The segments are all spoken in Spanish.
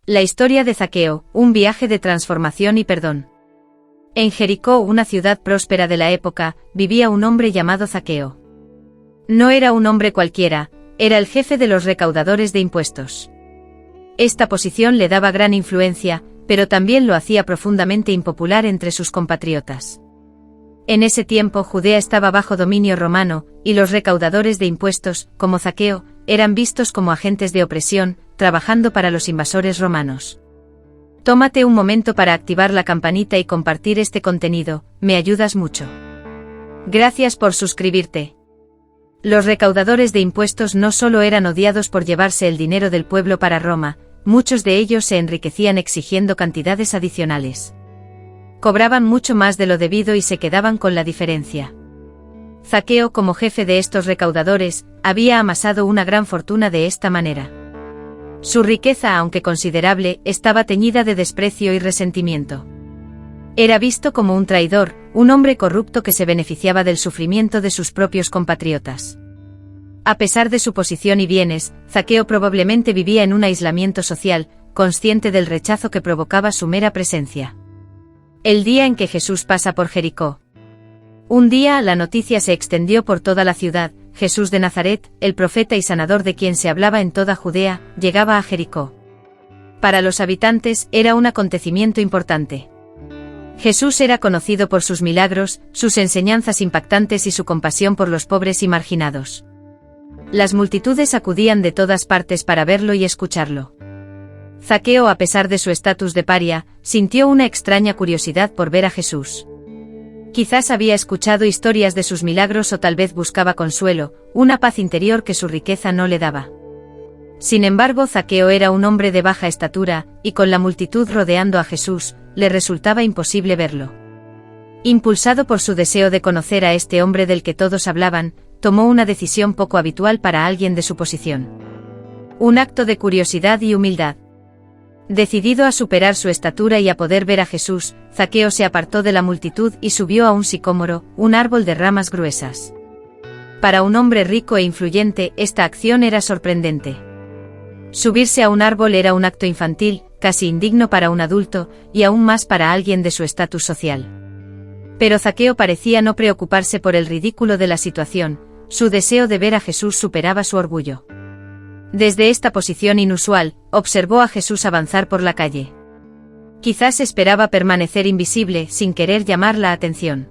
La historia de Zaqueo, un viaje de transformación y perdón. En Jericó, una ciudad próspera de la época, vivía un hombre llamado Zaqueo. No era un hombre cualquiera, era el jefe de los recaudadores de impuestos. Esta posición le daba gran influencia, pero también lo hacía profundamente impopular entre sus compatriotas. En ese tiempo Judea estaba bajo dominio romano, y los recaudadores de impuestos, como Zaqueo, eran vistos como agentes de opresión, trabajando para los invasores romanos. Tómate un momento para activar la campanita y compartir este contenido, me ayudas mucho. Gracias por suscribirte. Los recaudadores de impuestos no solo eran odiados por llevarse el dinero del pueblo para Roma, muchos de ellos se enriquecían exigiendo cantidades adicionales. Cobraban mucho más de lo debido y se quedaban con la diferencia. Zaqueo, como jefe de estos recaudadores, había amasado una gran fortuna de esta manera. Su riqueza, aunque considerable, estaba teñida de desprecio y resentimiento. Era visto como un traidor, un hombre corrupto que se beneficiaba del sufrimiento de sus propios compatriotas. A pesar de su posición y bienes, Zaqueo probablemente vivía en un aislamiento social, consciente del rechazo que provocaba su mera presencia. El día en que Jesús pasa por Jericó. Un día la noticia se extendió por toda la ciudad: Jesús de Nazaret, el profeta y sanador de quien se hablaba en toda Judea, llegaba a Jericó. Para los habitantes era un acontecimiento importante. Jesús era conocido por sus milagros, sus enseñanzas impactantes y su compasión por los pobres y marginados. Las multitudes acudían de todas partes para verlo y escucharlo. Zaqueo, a pesar de su estatus de paria, sintió una extraña curiosidad por ver a Jesús. Quizás había escuchado historias de sus milagros o tal vez buscaba consuelo, una paz interior que su riqueza no le daba. Sin embargo, Zaqueo era un hombre de baja estatura, y con la multitud rodeando a Jesús, le resultaba imposible verlo. Impulsado por su deseo de conocer a este hombre del que todos hablaban, tomó una decisión poco habitual para alguien de su posición. Un acto de curiosidad y humildad. Decidido a superar su estatura y a poder ver a Jesús, Zaqueo se apartó de la multitud y subió a un sicómoro, un árbol de ramas gruesas. Para un hombre rico e influyente, esta acción era sorprendente. Subirse a un árbol era un acto infantil, casi indigno para un adulto, y aún más para alguien de su estatus social. Pero Zaqueo parecía no preocuparse por el ridículo de la situación, su deseo de ver a Jesús superaba su orgullo. Desde esta posición inusual, observó a Jesús avanzar por la calle. Quizás esperaba permanecer invisible, sin querer llamar la atención.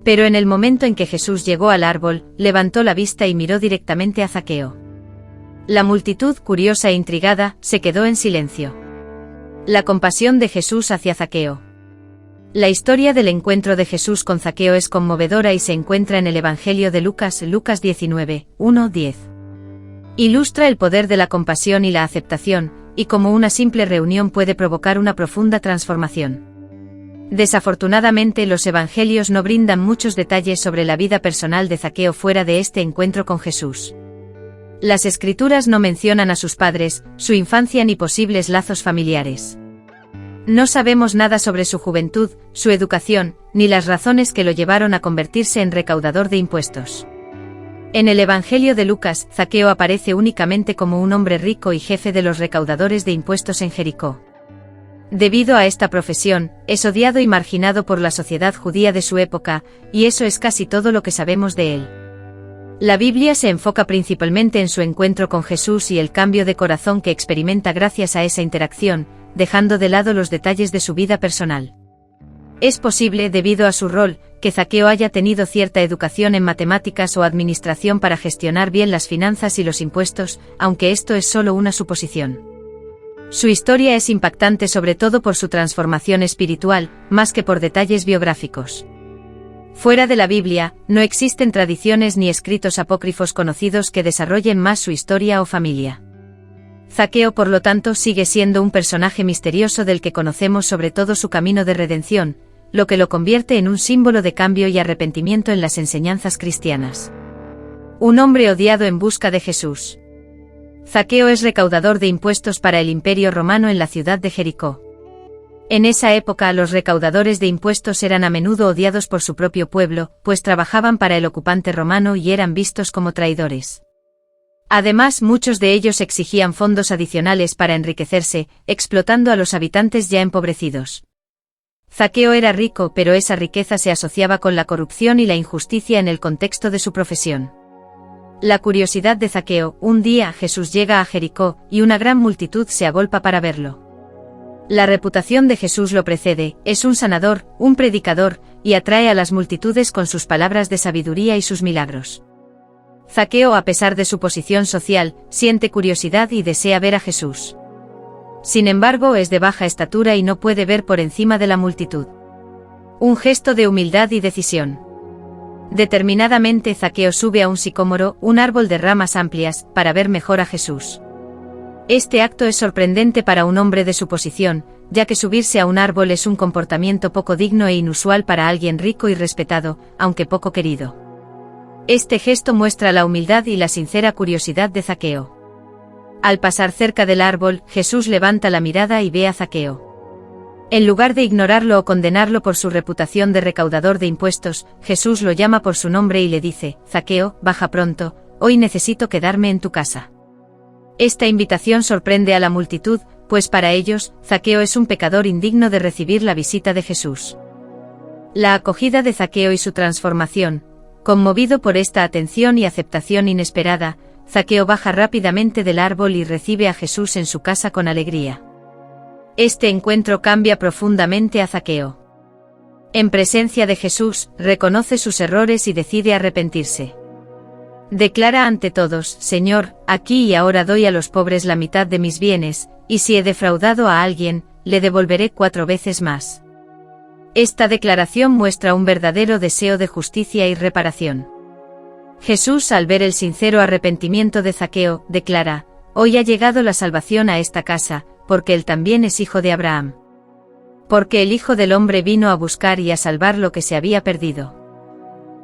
Pero en el momento en que Jesús llegó al árbol, levantó la vista y miró directamente a Zaqueo. La multitud, curiosa e intrigada, se quedó en silencio. La compasión de Jesús hacia Zaqueo. La historia del encuentro de Jesús con Zaqueo es conmovedora y se encuentra en el Evangelio de Lucas, Lucas 19, 1-10. Ilustra el poder de la compasión y la aceptación, y cómo una simple reunión puede provocar una profunda transformación. Desafortunadamente, los evangelios no brindan muchos detalles sobre la vida personal de Zaqueo fuera de este encuentro con Jesús. Las escrituras no mencionan a sus padres, su infancia ni posibles lazos familiares. No sabemos nada sobre su juventud, su educación, ni las razones que lo llevaron a convertirse en recaudador de impuestos. En el Evangelio de Lucas, Zaqueo aparece únicamente como un hombre rico y jefe de los recaudadores de impuestos en Jericó. Debido a esta profesión, es odiado y marginado por la sociedad judía de su época, y eso es casi todo lo que sabemos de él. La Biblia se enfoca principalmente en su encuentro con Jesús y el cambio de corazón que experimenta gracias a esa interacción, dejando de lado los detalles de su vida personal. Es posible, debido a su rol, que Zaqueo haya tenido cierta educación en matemáticas o administración para gestionar bien las finanzas y los impuestos, aunque esto es solo una suposición. Su historia es impactante sobre todo por su transformación espiritual, más que por detalles biográficos. Fuera de la Biblia, no existen tradiciones ni escritos apócrifos conocidos que desarrollen más su historia o familia. Zaqueo, por lo tanto, sigue siendo un personaje misterioso del que conocemos sobre todo su camino de redención, lo que lo convierte en un símbolo de cambio y arrepentimiento en las enseñanzas cristianas. Un hombre odiado en busca de Jesús. Zaqueo es recaudador de impuestos para el Imperio Romano en la ciudad de Jericó. En esa época los recaudadores de impuestos eran a menudo odiados por su propio pueblo, pues trabajaban para el ocupante romano y eran vistos como traidores. Además, muchos de ellos exigían fondos adicionales para enriquecerse, explotando a los habitantes ya empobrecidos. Zaqueo era rico, pero esa riqueza se asociaba con la corrupción y la injusticia en el contexto de su profesión. La curiosidad de Zaqueo: un día Jesús llega a Jericó, y una gran multitud se agolpa para verlo. La reputación de Jesús lo precede, es un sanador, un predicador, y atrae a las multitudes con sus palabras de sabiduría y sus milagros. Zaqueo, a pesar de su posición social, siente curiosidad y desea ver a Jesús. Sin embargo, es de baja estatura y no puede ver por encima de la multitud. Un gesto de humildad y decisión. Determinadamente Zaqueo sube a un sicómoro, un árbol de ramas amplias, para ver mejor a Jesús. Este acto es sorprendente para un hombre de su posición, ya que subirse a un árbol es un comportamiento poco digno e inusual para alguien rico y respetado, aunque poco querido. Este gesto muestra la humildad y la sincera curiosidad de Zaqueo. Al pasar cerca del árbol, Jesús levanta la mirada y ve a Zaqueo. En lugar de ignorarlo o condenarlo por su reputación de recaudador de impuestos, Jesús lo llama por su nombre y le dice: Zaqueo, baja pronto, hoy necesito quedarme en tu casa. Esta invitación sorprende a la multitud, pues para ellos, Zaqueo es un pecador indigno de recibir la visita de Jesús. La acogida de Zaqueo y su transformación. Conmovido por esta atención y aceptación inesperada, Zaqueo baja rápidamente del árbol y recibe a Jesús en su casa con alegría. Este encuentro cambia profundamente a Zaqueo. En presencia de Jesús, reconoce sus errores y decide arrepentirse. Declara ante todos: Señor, aquí y ahora doy a los pobres la mitad de mis bienes, y si he defraudado a alguien, le devolveré 4 veces más. Esta declaración muestra un verdadero deseo de justicia y reparación. Jesús, al ver el sincero arrepentimiento de Zaqueo, declara: Hoy ha llegado la salvación a esta casa, porque él también es hijo de Abraham. Porque el Hijo del Hombre vino a buscar y a salvar lo que se había perdido.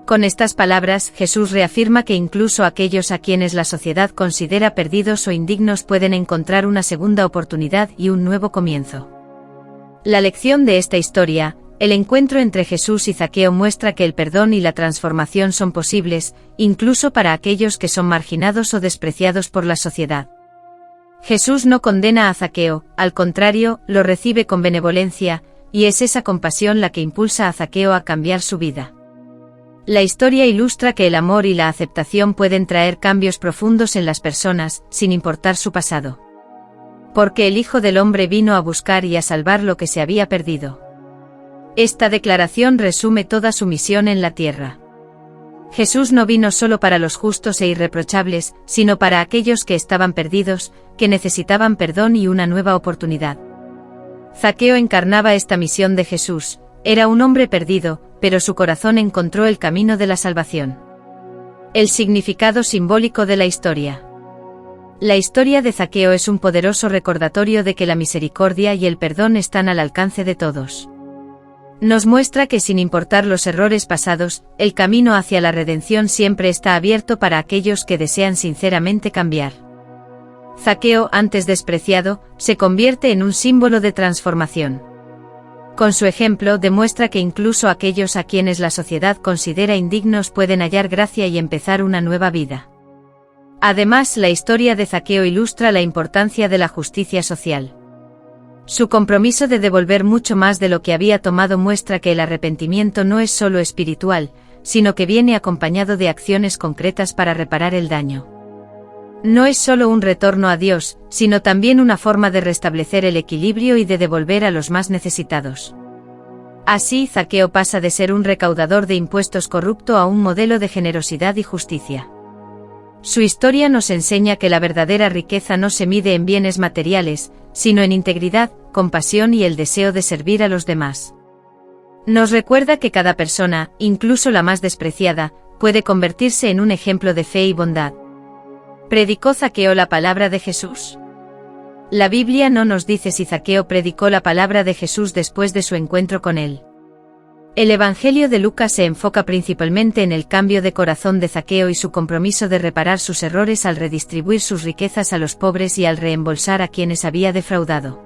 Con estas palabras, Jesús reafirma que incluso aquellos a quienes la sociedad considera perdidos o indignos pueden encontrar una segunda oportunidad y un nuevo comienzo. La lección de esta historia: el encuentro entre Jesús y Zaqueo muestra que el perdón y la transformación son posibles, incluso para aquellos que son marginados o despreciados por la sociedad. Jesús no condena a Zaqueo, al contrario, lo recibe con benevolencia, y es esa compasión la que impulsa a Zaqueo a cambiar su vida. La historia ilustra que el amor y la aceptación pueden traer cambios profundos en las personas, sin importar su pasado. Porque el Hijo del Hombre vino a buscar y a salvar lo que se había perdido. Esta declaración resume toda su misión en la tierra. Jesús no vino solo para los justos e irreprochables, sino para aquellos que estaban perdidos, que necesitaban perdón y una nueva oportunidad. Zaqueo encarnaba esta misión de Jesús. Era un hombre perdido, pero su corazón encontró el camino de la salvación. El significado simbólico de la historia. La historia de Zaqueo es un poderoso recordatorio de que la misericordia y el perdón están al alcance de todos. Nos muestra que sin importar los errores pasados, el camino hacia la redención siempre está abierto para aquellos que desean sinceramente cambiar. Zaqueo, antes despreciado, se convierte en un símbolo de transformación. Con su ejemplo demuestra que incluso aquellos a quienes la sociedad considera indignos pueden hallar gracia y empezar una nueva vida. Además, la historia de Zaqueo ilustra la importancia de la justicia social. Su compromiso de devolver mucho más de lo que había tomado muestra que el arrepentimiento no es solo espiritual, sino que viene acompañado de acciones concretas para reparar el daño. No es solo un retorno a Dios, sino también una forma de restablecer el equilibrio y de devolver a los más necesitados. Así, Zaqueo pasa de ser un recaudador de impuestos corrupto a un modelo de generosidad y justicia. Su historia nos enseña que la verdadera riqueza no se mide en bienes materiales, sino en integridad, compasión y el deseo de servir a los demás. Nos recuerda que cada persona, incluso la más despreciada, puede convertirse en un ejemplo de fe y bondad. ¿Predicó Zaqueo la palabra de Jesús? La Biblia no nos dice si Zaqueo predicó la palabra de Jesús después de su encuentro con él. El Evangelio de Lucas se enfoca principalmente en el cambio de corazón de Zaqueo y su compromiso de reparar sus errores al redistribuir sus riquezas a los pobres y al reembolsar a quienes había defraudado.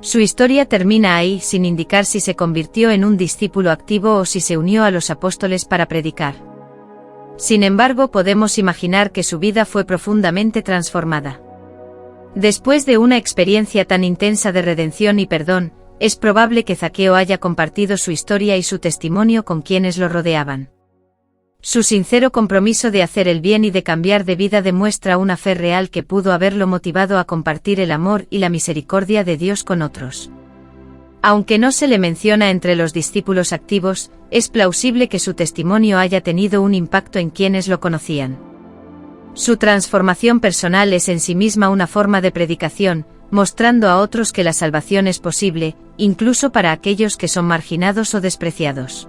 Su historia termina ahí, sin indicar si se convirtió en un discípulo activo o si se unió a los apóstoles para predicar. Sin embargo, podemos imaginar que su vida fue profundamente transformada. Después de una experiencia tan intensa de redención y perdón, es probable que Zaqueo haya compartido su historia y su testimonio con quienes lo rodeaban. Su sincero compromiso de hacer el bien y de cambiar de vida demuestra una fe real que pudo haberlo motivado a compartir el amor y la misericordia de Dios con otros. Aunque no se le menciona entre los discípulos activos, es plausible que su testimonio haya tenido un impacto en quienes lo conocían. Su transformación personal es en sí misma una forma de predicación, mostrando a otros que la salvación es posible, incluso para aquellos que son marginados o despreciados.